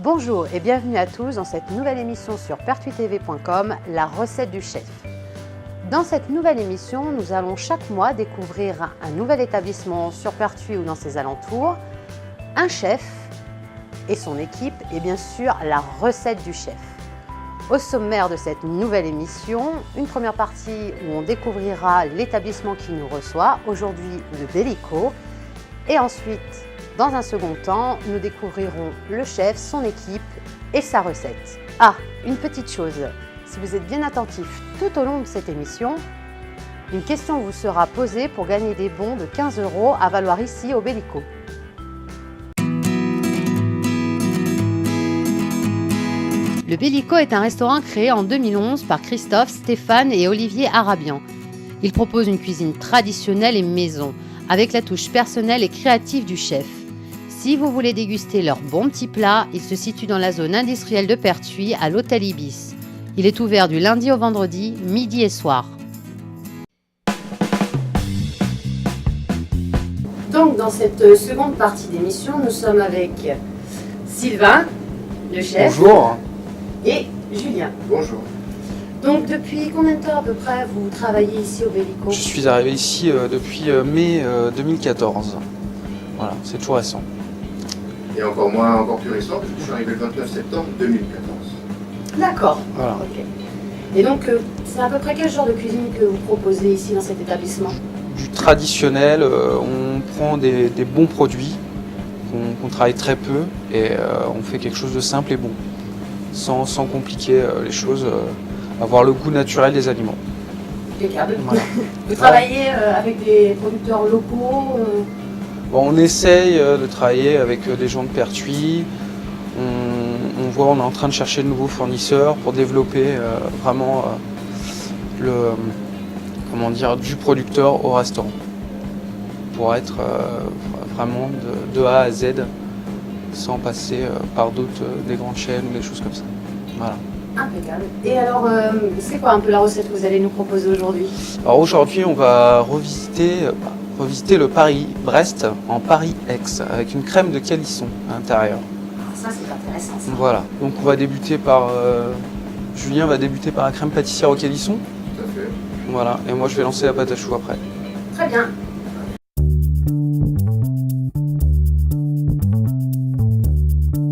Bonjour et bienvenue à tous dans cette nouvelle émission sur pertuistv.com, la recette du chef. Dans cette nouvelle émission, nous allons chaque mois découvrir un nouvel établissement sur Pertuis ou dans ses alentours, un chef et son équipe et bien sûr la recette du chef. Au sommaire de cette nouvelle émission, une première partie où on découvrira l'établissement qui nous reçoit, aujourd'hui le Bellico, et ensuite, dans un second temps, nous découvrirons le chef, son équipe et sa recette. Ah, une petite chose, si vous êtes bien attentif tout au long de cette émission, une question vous sera posée pour gagner des bons de 15 € à valoir ici au Bellico. Le Bellico est un restaurant créé en 2011 par Christophe, Stéphane et Olivier Arabian. Il propose une cuisine traditionnelle et maison, avec la touche personnelle et créative du chef. Si vous voulez déguster leurs bons petits plats, il se situe dans la zone industrielle de Pertuis, à l'Hôtel Ibis. Il est ouvert du lundi au vendredi, midi et soir. Donc, dans cette seconde partie d'émission, nous sommes avec Sylvain, le chef. Bonjour. Et Julien. Bonjour. Donc, depuis combien de temps à peu près vous travaillez ici au Bellico? Je suis arrivé ici depuis mai 2014. Voilà, c'est tout récent. Et encore plus récent, parce que je suis arrivé le 29 septembre 2014. D'accord. Voilà. Ok. Et donc, c'est à peu près quel genre de cuisine que vous proposez ici dans cet établissement? Du traditionnel, on prend des bons produits qu'on travaille très peu et on fait quelque chose de simple et bon, sans compliquer les choses, avoir le goût naturel des aliments. Impeccable. Voilà. Vous travaillez avec des producteurs locaux Bon, on essaye de travailler avec des gens de Pertuis. On est en train de chercher de nouveaux fournisseurs pour développer vraiment du producteur au restaurant. Pour être vraiment de A à Z sans passer par d'autres, des grandes chaînes ou des choses comme ça. Voilà. Impeccable. Et alors, c'est quoi un peu la recette que vous allez nous proposer aujourd'hui? Alors aujourd'hui, on va revisiter le Paris-Brest en Paris-Ex avec une crème de calisson à l'intérieur. Ça, c'est intéressant. Ça. Voilà, donc on va débuter par... Julien va débuter par la crème pâtissière au calisson. Tout à fait. Voilà, et moi je vais lancer la pâte à choux après. Très bien.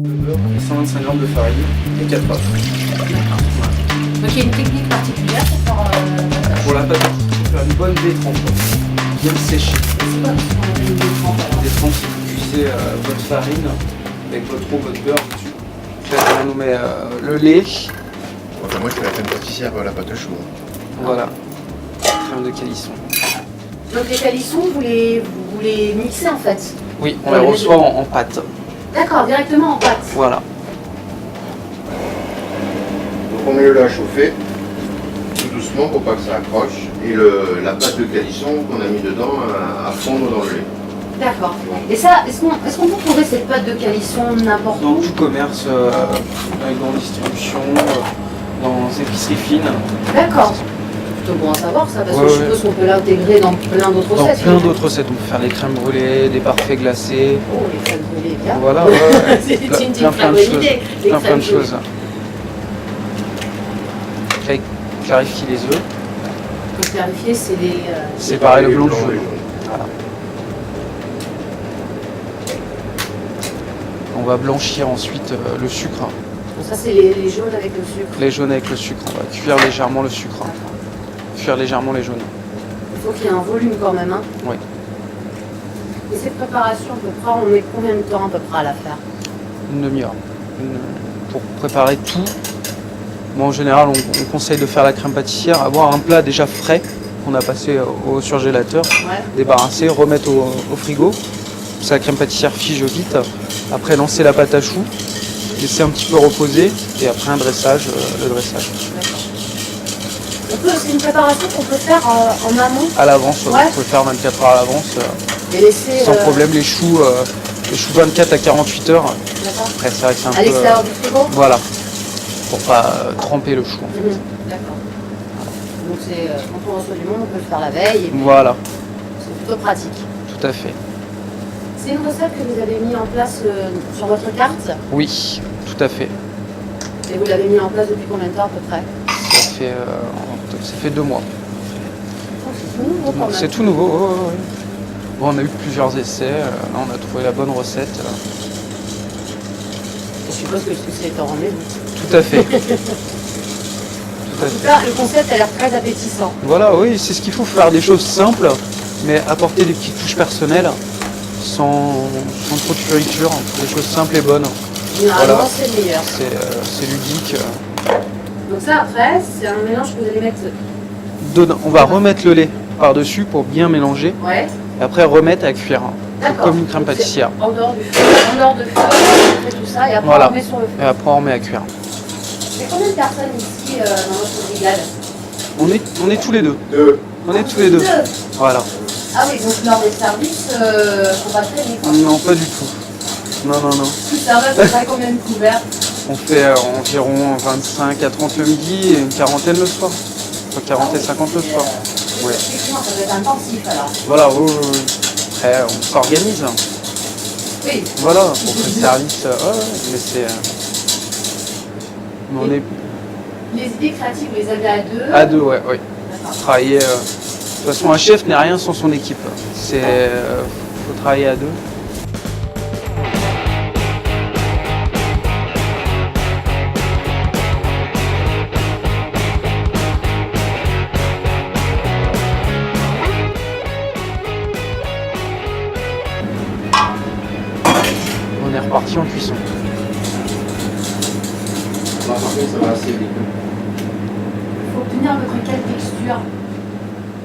Le beurre et 125 g de farine et 4 œufs. Donc, il y a une technique particulière pour faire Pour la pâte à choux, il faut faire une bonne détrempe, bien séchée. c'est quoi ce qu'on appelle une détrempe alors? Détrempe, c'est que vous cuisez votre farine avec votre eau, votre beurre dessus. Puis après, on nous met le lait. Enfin, moi, je fais la crème pâtissière à la pâte à choux. Voilà, crème de calisson. Donc, les calissons, vous les mixez en fait? Oui, on les reçoit en pâte. D'accord, directement en pâte. Voilà. Donc, on met le lait à chauffer, tout doucement pour pas que ça accroche. Et la pâte de calisson qu'on a mis dedans à fondre dans le lait. D'accord. Et ça, est-ce qu'on peut trouver cette pâte de calisson n'importe Dans où? tout commerce, dans les grandes distributions, dans les épiceries fines. D'accord. C'est plutôt bon à savoir ça, parce que Ouais, je suppose qu'on peut l'intégrer dans plein d'autres Dans recettes. plein d'autres recettes, on peut faire des crèmes brûlées, des parfaits glacés. Oh, les crèmes brûlées, bien. Voilà, ouais. C'est une très plein de bonne choses. idée. Les Plein crèmes de brûlées. choses. Clarifier les œufs. Pour clarifier, c'est les... C'est pareil, le blanc du et jaune. jaune. Voilà. On va blanchir ensuite le sucre. Donc ça, c'est les jaunes avec le sucre. Les jaunes avec le sucre. On va cuire légèrement le sucre. Cuire légèrement les jaunes. Il faut qu'il y ait un volume quand même. Hein. Oui. Et cette préparation, à peu près, on met combien de temps à peu près à la faire? Une demi-heure. Pour préparer tout. Moi, en général, on conseille de faire la crème pâtissière, avoir un plat déjà frais qu'on a passé au surgélateur, Ouais. débarrasser, remettre au frigo. Ça, la crème pâtissière fige vite. Après, lancer la pâte à choux, laisser un petit peu reposer et après un dressage, le dressage. D'accord. C'est une préparation qu'on peut faire en amont À l'avance, Ouais. vous pouvez faire 24 heures à l'avance, et laisser... sans problème. Les choux 24 à 48 heures. D'accord. Après, c'est vrai que c'est un À peu... l'extérieur du frigo? Voilà, pour pas tremper le chou. En fait. D'accord. Donc c'est quand on reçoit du monde, on peut le faire la veille et puis Voilà, c'est plutôt pratique. tout à fait. C'est une recette que vous avez mis en place sur votre carte? Oui, tout Tout à fait. Et vous l'avez mis en place depuis combien de temps à peu près? Ça fait 2 mois. Oh, c'est tout nouveau quand Donc, même. c'est tout nouveau. Ouais, ouais. Bon, on a eu plusieurs essais. Là, on a trouvé la bonne recette. Je suppose que c'est en rendez-vous. Tout à fait. Tout à En tout fait. cas, le concept a l'air très appétissant. Voilà, oui, c'est ce qu'il faut, faire des choses simples, mais apporter des petites touches personnelles, sans trop de fioritures, des choses simples et bonnes. Généralement, Voilà. c'est le meilleur. C'est ludique. Donc ça, après, c'est un mélange que vous allez mettre... On va remettre le lait par-dessus pour bien mélanger, Ouais, et après remettre à cuire, d'accord. comme une crème Donc, c'est pâtissière. En dehors du feu, on fait tout ça, et après Voilà. on met sur le feu. Et après on remet à cuire. Il y a combien de personnes ici dans votre brigade? On est tous les deux. On est tous les deux. Deux. Voilà. Ah oui, donc lors des services, faut pas traîner quoi. Non, pas du tout. Non, non, non. Tout ça va, ça combien de couverts? On fait environ 25 à 30 le midi et une quarantaine le soir. Entre 40 et 50 le soir. Ouais. Effectivement, ça doit être intensif alors. Voilà, oui, oui, oui. Après, on s'organise. Oui. Voilà, on fait le service. Ouais, mais c'est. Mais on est Les idées créatives, vous les avez à deux? à deux, ouais, oui. D'accord. Travailler. De toute façon, un chef n'est rien sans son équipe. Faut travailler à deux. On est reparti en cuisson. Par contre, ça va assez vite. Il faut obtenir à peu près quelle texture?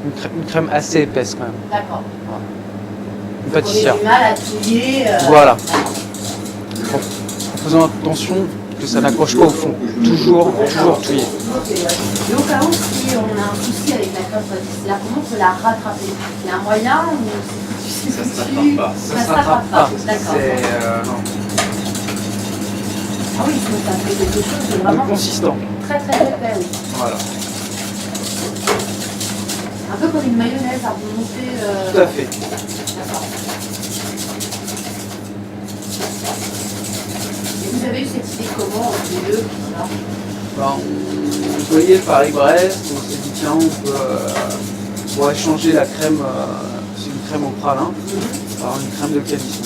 Une crème assez épaisse quand même. D'accord. Une On pâtissière. a du mal à touiller. Voilà. En faisant attention que ça n'accroche pas au fond. Toujours touiller. Ok, ouais. Et au cas où, si on a un souci avec la crème pâtissière, comment on peut la rattraper? Il y a un moyen ou c'est Ça se rattrape pas. Ça se rattrape pas. D'accord. Non. Ah oui, sinon ça fait quelque chose de vraiment Consistant. très très épais. Oui. Voilà. Un peu comme une mayonnaise à remonter. Tout à fait. D'accord. Et vous avez eu cette idée comment entre les deux alors? Ben, on voyait Paris-Brest, on s'est dit tiens, on pourrait changer la crème, c'est une crème au pralin, par une crème de calisson.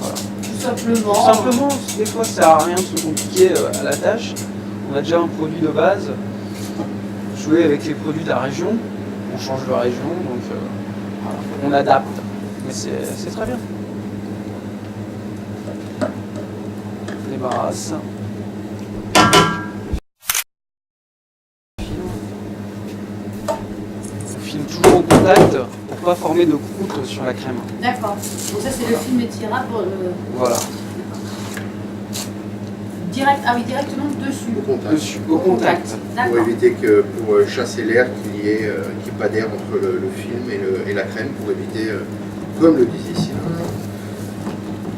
Voilà. Tout simplement. Tout simplement, des fois ça sert à rien de se compliquer à la tâche. On a déjà un produit de base, jouer avec les produits de la région, on change de région, donc voilà. On adapte, mais c'est très bien. On débarrasse. On filme toujours au contact pour pas former de croûte sur la crème. D'accord. Donc ça c'est le film étirable pour le. Voilà, Direct. Ah oui, directement dessus. Au contact. dessus, au contact. Pour D'accord. éviter que, pour chasser l'air, qu'il n'y ait pas d'air entre le film et la crème, pour éviter, comme le disent ici,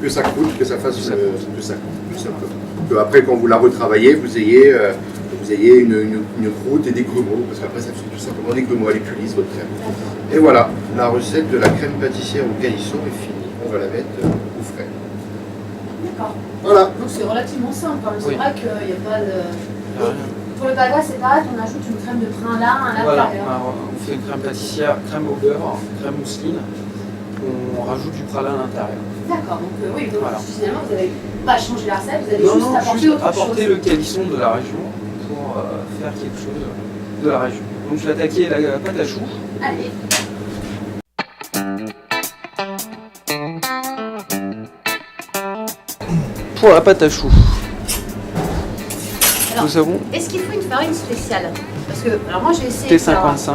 que ça croûte, que ça fasse Ça que ça croûte, tout simplement. Que après, quand vous la retravaillez, vous ayez une croûte et des grumeaux, parce qu'après ça fait tout simplement des grumeaux, elle est plus lisse votre crème. Et voilà, la recette de la crème pâtissière au calisson est finie. On va la mettre au frais. D'accord. Voilà. Donc c'est relativement simple. Hein. C'est Oui. vrai qu'il n'y a pas de. Rien. Pour le bagua, c'est pareil, on ajoute une crème de pralin à Voilà, l'intérieur. on fait une crème pâtissière, crème au beurre, crème mousseline, on rajoute du pralin à l'intérieur. D'accord, donc oui, donc Voilà. finalement vous n'avez pas changé la recette, vous avez Non, juste non, apporté juste autre apporter chose. le calisson de la région pour faire quelque chose de la région. Donc je vais attaquer la pâte à choux. Allez, Pour la pâte à choux, alors, nous avons est-ce qu'il faut une farine spéciale? Parce que, alors moi j'ai essayé de faire... T55.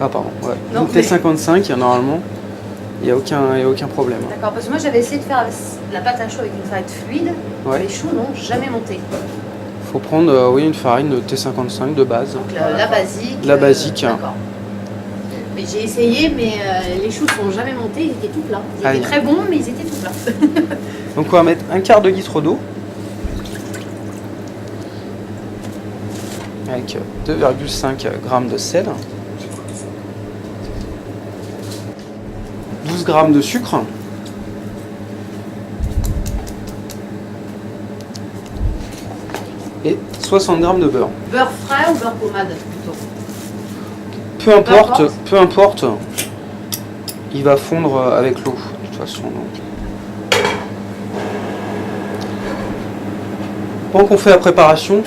Ah pardon, ouais. Non, Donc mais- T55, normalement, il n'y a aucun problème. D'accord, parce que moi j'avais essayé de faire la pâte à choux avec une farine fluide, Ouais. les choux n'ont jamais monté. Il faut prendre oui, une farine de T55 de base. Donc la basique. La basique. D'accord. Mais j'ai essayé, mais les choux ne sont jamais montés, ils étaient tout plats. Ils Ah, étaient oui. très bons, mais ils étaient tout plats. Donc on va mettre un quart de litre d'eau avec 2,5 g de sel, 12 g de sucre, et 60 g de beurre. Beurre frais ou beurre pommade plutôt? Peu importe, il va fondre avec l'eau de toute façon. Donc. Pendant qu'on fait la préparation,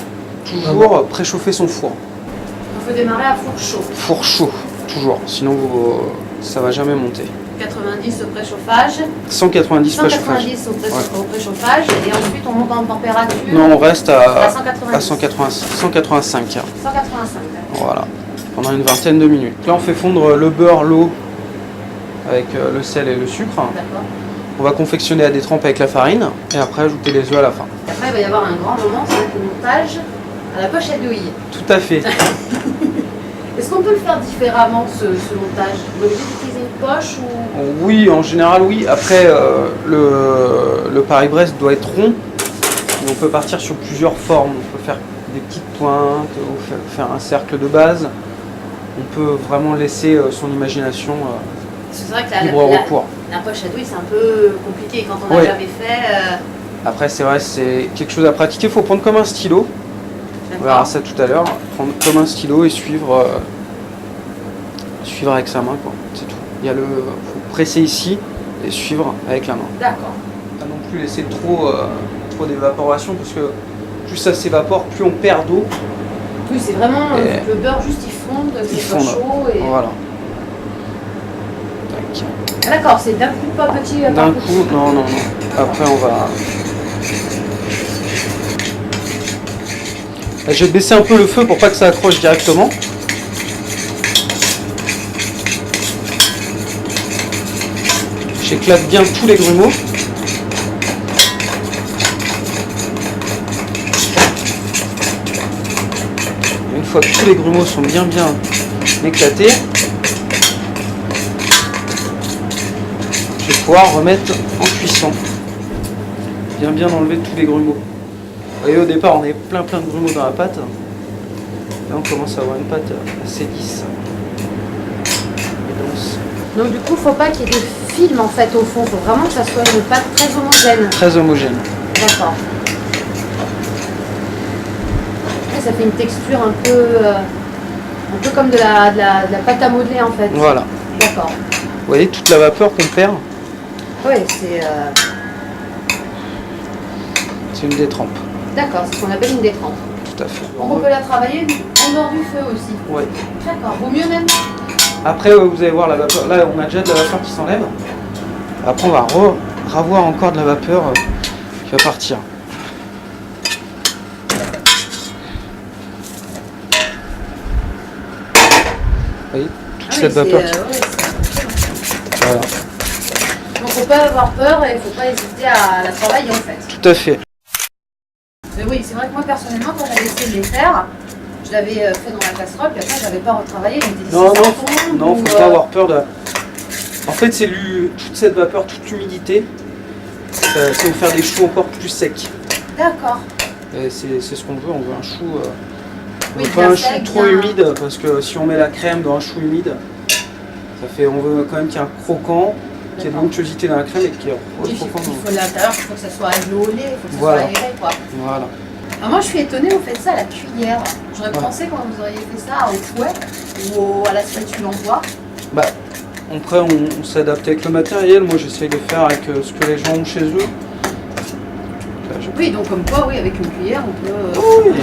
toujours préchauffer son four. Il faut démarrer à four chaud. Four chaud, toujours, sinon ça va jamais monter. 90 au préchauffage. 190 préchauffage. 190 au préchauffage et ensuite on monte en température. Non, on reste à 185. 185. 185. Voilà, pendant une vingtaine de minutes. Là, on fait fondre le beurre, l'eau avec le sel et le sucre. D'accord. On va confectionner à des trempes avec la farine et après ajouter les œufs à la fin. Et après, il va y avoir un grand moment, c'est le montage à la poche à douille. Tout à fait. Est-ce qu'on peut le faire différemment ce montage? On est obligé d'utiliser une poche ou... Oui, en général, oui. Après, le Paris-Brest doit être rond. Et on peut partir sur plusieurs formes. On peut faire des petites pointes, ou faire un cercle de base. On peut vraiment laisser son imagination C'est vrai que libre recours. La poche à douille, c'est un peu compliqué quand on n'a jamais fait. Après, c'est vrai, c'est quelque chose à pratiquer. Il faut prendre comme un stylo. On verra ça tout à l'heure. Prendre comme un stylo et suivre avec sa main, quoi. C'est tout. Il y a faut presser ici et suivre avec la main. D'accord. Pas non plus laisser trop d'évaporation parce que plus ça s'évapore, plus on perd d'eau. Oui, c'est vraiment le beurre juste il fonde, c'est pas chaud. Et... Voilà. Tac. Ah, d'accord, c'est d'un coup pas petit. D'un coup, non. Après on va. Là, je vais baisser un peu le feu pour pas que ça accroche directement. J'éclate bien tous les grumeaux. Une fois que tous les grumeaux sont bien éclatés, je vais pouvoir remettre en cuisson. Bien enlever tous les grumeaux. Vous voyez, au départ, on avait plein de grumeaux dans la pâte. Là, on commence à avoir une pâte assez lisse et dense. Donc du coup, faut pas qu'il y ait de film en fait au fond. Faut vraiment que ça soit une pâte très homogène. Très homogène. D'accord. Ça fait une texture un peu comme de la pâte à modeler en fait. Voilà. D'accord. Vous voyez toute la vapeur qu'on perd? Oui, c'est... C'est une détrempe. D'accord, c'est ce qu'on appelle une détrempe. Tout à fait. Donc on peut la travailler en dehors du feu aussi. Oui. D'accord, vaut mieux même. Après, vous allez voir la vapeur. Là, on a déjà de la vapeur qui s'enlève. Après, on va ravoir encore de la vapeur qui va partir. Vous voyez toute cette vapeur qui... Voilà. Donc faut pas avoir peur et il faut pas hésiter à la travailler en fait. Tout à fait. Mais oui, c'est vrai que moi personnellement, quand j'avais essayé de les faire, je l'avais fait dans la casserole, puis après j'avais pas retravaillé. Non, faut pas avoir peur de... En fait, c'est toute cette vapeur, toute l'humidité, ça va faire des choux encore plus secs. D'accord. Et c'est ce qu'on veut, on veut un chou... Oui, pas un chou sec, trop humide, parce que si on met la crème dans un chou humide, on veut quand même qu'il y ait un croquant, qu'il y ait de l'onctuosité dans la crème et qu'il y ait il faut l'intérieur, il faut que ça soit aérodolé, il faut que ça voilà. soit aéré quoi. Voilà. Alors moi je suis étonnée, vous faites ça à la cuillère. J'aurais pensé quand vous auriez fait ça au fouet ou à la spatule en bois. Bah, après on s'adapte avec le matériel, moi j'essaye de faire avec ce que les gens ont chez eux. Là, oui, donc comme quoi, oui, avec une cuillère on peut... oui.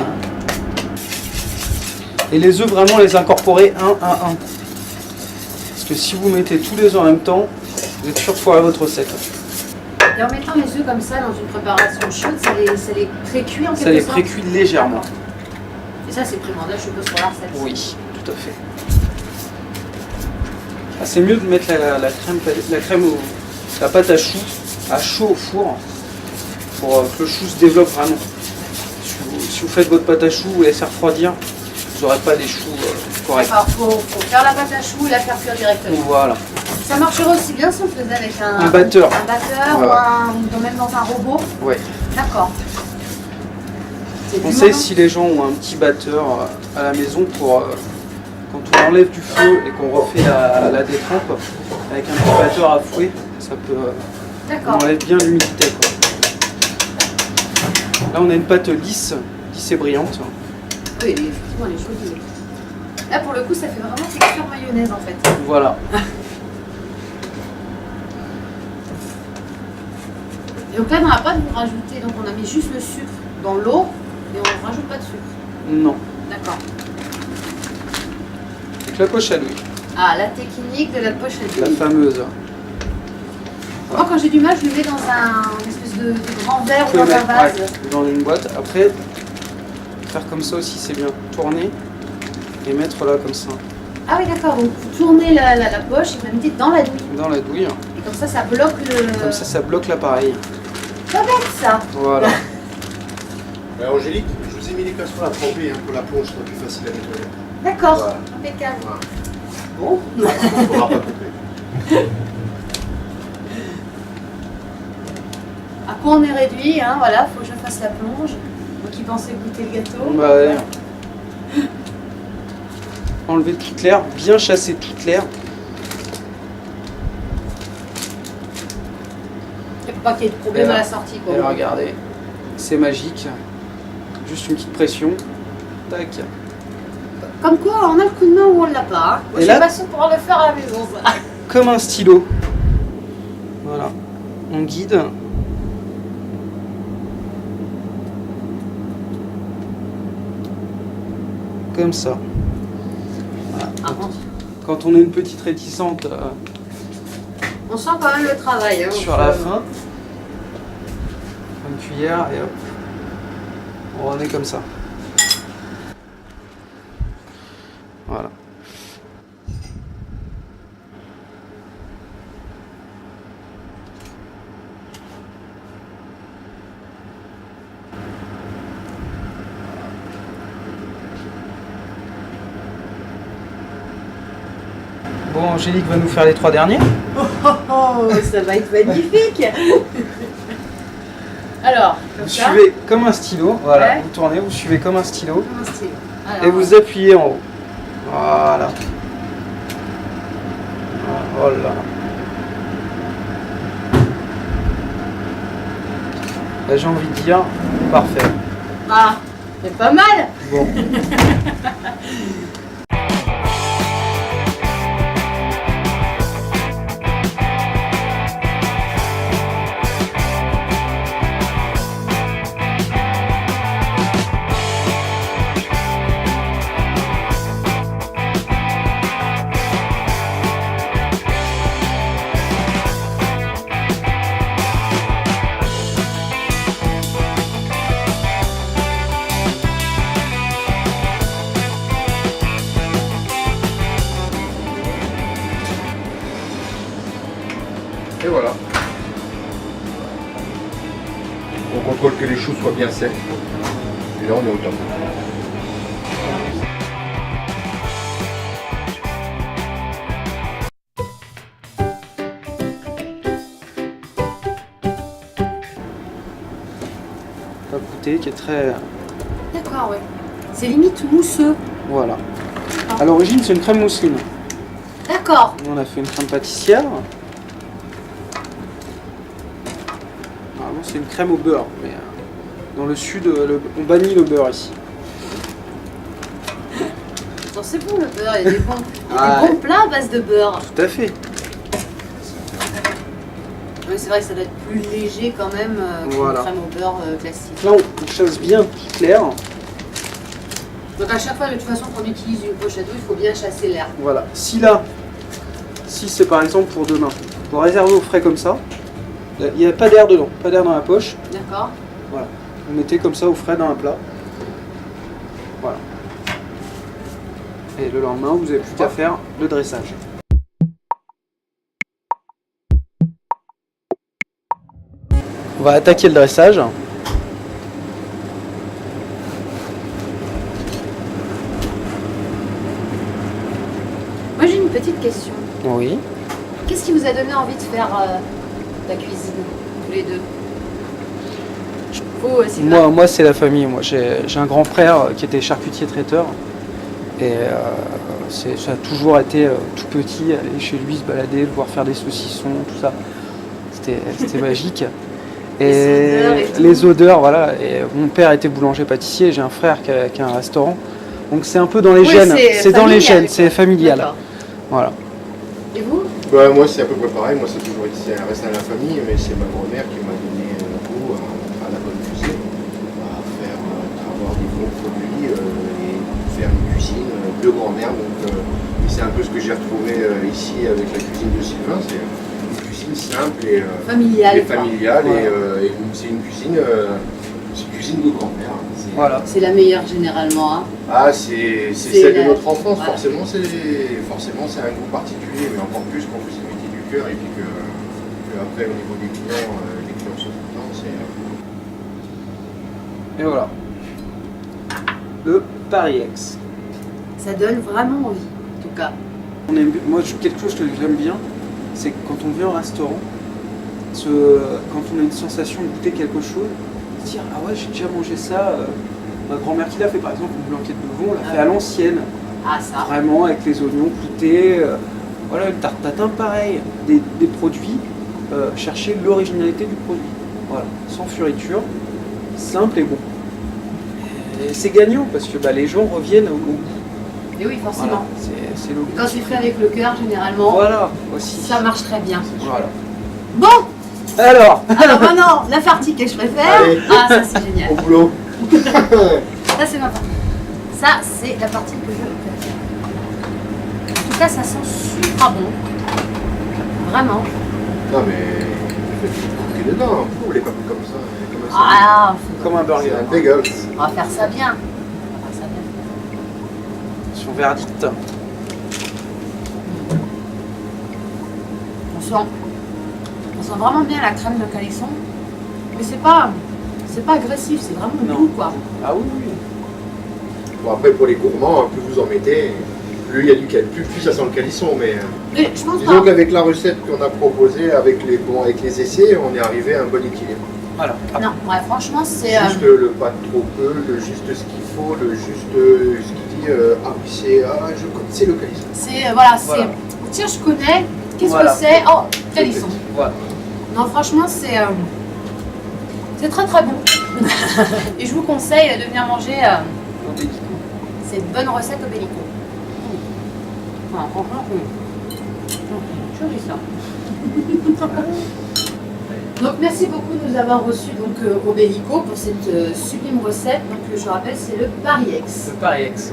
Et les œufs, vraiment les incorporer un à un. Parce que si vous mettez tous les œufs en même temps, vous êtes sûr de foirer votre recette. Et en mettant les œufs comme ça dans une préparation chaude, ça les précuit en quelque sorte? Ça les précuit légèrement. Et ça c'est primordial, je suppose, pour la recette. Oui, tout à fait. Ah, c'est mieux de mettre la pâte à choux à chaud au four pour que le chou se développe vraiment. Si vous faites votre pâte à choux, vous laissez refroidir, vous n'aurez pas des choux corrects. Alors, faut faire la pâte à choux et la faire cuire directement. Voilà. Ça marcherait aussi bien si on le faisait avec un batteur. Un batteur ou même dans un robot. Oui. D'accord. On sait si les gens ont un petit batteur à la maison pour quand on enlève du feu et qu'on refait la détrempe avec un petit batteur à fouet, ça peut on enlève bien l'humidité. Là on a une pâte lisse c'est brillante. Oui, effectivement, elle est jolie. Là, pour le coup, ça fait vraiment texture mayonnaise, en fait. Voilà. Et donc là, on n'a pas de vous rajouter, donc on a mis juste le sucre dans l'eau et on ne rajoute pas de sucre. Non. D'accord. Avec la poche à douille. Ah, la technique de la poche à La douille. fameuse. Moi, quand j'ai du mal, je le mets dans une espèce de grand verre Vous ou pouvez dans un mettre vase. dans une boîte. Après, faire comme ça aussi, c'est bien. Tourner et mettre là comme ça. Ah oui, d'accord. Donc, vous tournez la poche et vous la mettez dans la douille. Dans la douille. Et comme ça bloque le... Comme ça bloque l'appareil. Pas bête, ça. Voilà. Angélique, je vous ai mis les casseroles à tremper pour la plonge, ce sera plus facile à nettoyer. D'accord. Voilà. Impeccable. Voilà. Bon. Il ne faudra pas couper. À quoi on est réduit, hein, voilà, faut que je fasse la plonge. Moi qui pensais goûter le gâteau. Bah, ouais. Enlever toute l'air, bien chasser toute l'air. Il ne faut pas qu'il y ait de problème Et à la sortie. Quoi. Et là, regardez, c'est magique. Juste une petite pression. Tac. Comme quoi, on a le coup de main ou on ne l'a pas. Hein. Moi, Et je là- suis pas sûre de pouvoir le faire à la maison, ça. Comme un stylo. Voilà. On guide. Comme ça. Ah, bon. Quand on est une petite réticente On sent quand même le travail. Hein, sur la fin, une cuillère et hop. On est comme ça. Voilà. Bon, Angélique va nous faire les 3 derniers. Oh, ça va être magnifique. Alors, comme Vous ça. suivez comme un stylo, voilà, Ouais. vous tournez, vous suivez comme un stylo Comme un stylo. Alors, et vous appuyez en haut. Voilà. Voilà. Là, j'ai envie de dire, parfait. Ah, c'est pas mal. Bon. Et voilà. On contrôle que les choux soient bien secs. Et là, on est au top. La bouteille qui est très... D'accord, oui. C'est limite mousseux. Voilà. À l'origine, c'est une crème mousseline. D'accord. Nous, on a fait une crème pâtissière. Normalement, c'est une crème au beurre. Mais dans le sud, on bannit le beurre ici. Bon, c'est bon le beurre, il y a des bons, Ah, des bons plats à base de beurre. Tout à fait. Oui, c'est vrai que ça doit être plus léger quand même qu'une Voilà. crème au beurre classique. Là, on chasse bien toute l'air. Donc à chaque fois, de toute façon, qu'on utilise une poche à douille, il faut bien chasser l'air. Voilà. Si c'est par exemple pour demain, vous réservez au frais comme ça, il n'y a pas d'air dedans, pas d'air dans la poche. D'accord. Voilà. Vous mettez comme ça au frais dans un plat. Voilà. Et le lendemain, vous n'avez plus qu'à faire le dressage. On va attaquer le dressage. Moi, j'ai une petite question. Oui. Qu'est-ce qui vous a donné envie de faire la cuisine, tous les deux? Moi c'est la famille. Moi, j'ai un grand frère qui était charcutier traiteur. Et ça a toujours été tout petit, aller chez lui se balader, le voir faire des saucissons, tout ça. C'était magique. Et les odeurs, voilà. Et mon père était boulanger-pâtissier, j'ai un frère qui a un restaurant. Donc c'est un peu dans les gènes. C'est dans les gènes, c'est familial. Voilà. Et vous? Moi, c'est à peu près pareil. Moi, c'est toujours été resté à la famille, mais c'est ma grand-mère qui m'a donné le goût à la bonne cuisine, à avoir des bons produits et faire une cuisine de grand-mère. Donc, c'est un peu ce que j'ai retrouvé ici avec la cuisine de Sylvain. C'est une cuisine simple et familiale. Et c'est une cuisine de grand-mère. Voilà. C'est la meilleure généralement. Hein. Ah, c'est celle de notre enfance. Voilà. Forcément, c'est un goût particulier, mais encore plus quand vous y mettez du cœur et puis que après au niveau des clients sont contents. Et voilà. Le Paris-Ex. Ça donne vraiment envie, en tout cas. Moi, quelque chose que j'aime bien, c'est que quand on vient au restaurant, quand on a une sensation de goûter quelque chose, se dire ah ouais, j'ai déjà mangé ça. Ma grand-mère qui l'a fait, par exemple, une blanquette de veau, on l'a fait à l'ancienne. Ah, ça. Vraiment avec les oignons cloutés. Voilà, une tarte tatin pareil. Des produits, chercher l'originalité du produit. Voilà, sans furiture, simple et bon. Et c'est gagnant parce que les gens reviennent au goût. Et oui, forcément. Voilà, c'est le goût. Quand c'est fait avec le cœur, généralement, voilà, aussi. Ça marche très bien. Voilà. Bon, alors maintenant, la partie que je préfère. Allez. Ah, ça c'est génial. Au boulot. Ça c'est ma partie. Ça c'est la partie que je préfère. En tout cas, ça sent super bon. Vraiment. Non mais il est dedans. Vous voulez pas comme ça. Ah, comme un burger. C'est un bagel. on va faire ça bien. Sur verdict. On sent vraiment bien la crème de calisson, mais c'est pas agressif, c'est vraiment doux quoi. Ah oui, oui. Bon après pour les gourmands, plus vous en mettez, plus il y a du calisson, plus ça sent le calisson, mais Je pense disons pas. qu'avec la recette qu'on a proposée, avec les essais, on est arrivé à un bon équilibre. Voilà. Non, ouais, franchement c'est. Juste le pas trop peu, juste ce qu'il faut, juste ce qu'il dit, c'est le calisson. C'est voilà. Tiens, je connais. Qu'est-ce que c'est? Oh, calisson. Voilà. Non, franchement, c'est très très bon. Et je vous conseille de venir manger cette bonne recette au Bellico. Voilà, franchement, joli ça. Donc merci beaucoup de nous avoir reçus au Bellico pour cette sublime recette. Donc je rappelle, c'est le Paris-Ex. Le Paris-Ex.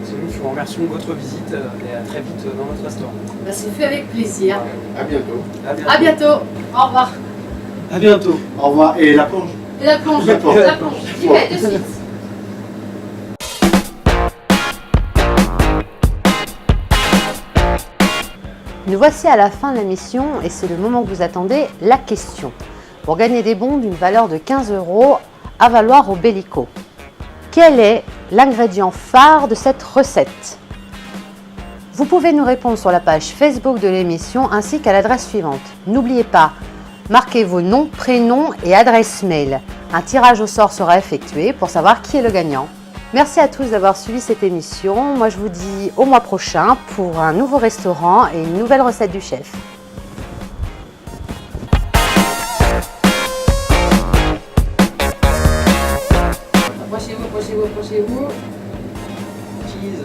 C'est nous qui vous remercions de votre visite et à très vite dans notre restaurant. Bah, c'est fait avec plaisir. À bientôt. À bientôt. Au revoir. À bientôt. Au revoir. Et la plonge. Et la plonge. La plonge. La plonge. J'y vais de suite. Nous voici à la fin de l'émission et c'est le moment que vous attendez, la question. Pour gagner des bons d'une valeur de 15 € à valoir au Bellico. Quel est l'ingrédient phare de cette recette? Vous pouvez nous répondre sur la page Facebook de l'émission ainsi qu'à l'adresse suivante. N'oubliez pas, marquez vos noms, prénoms et adresse mail. Un tirage au sort sera effectué pour savoir qui est le gagnant. Merci à tous d'avoir suivi cette émission. Moi, je vous dis au mois prochain pour un nouveau restaurant et une nouvelle recette du chef. Approchez-vous. Cheese.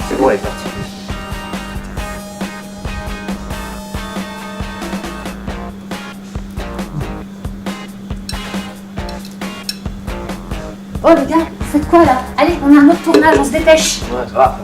C'est bon, elle est partie. Oh les gars, vous faites quoi là? Allez, on a un autre tournage, on se dépêche. Ouais, ça va.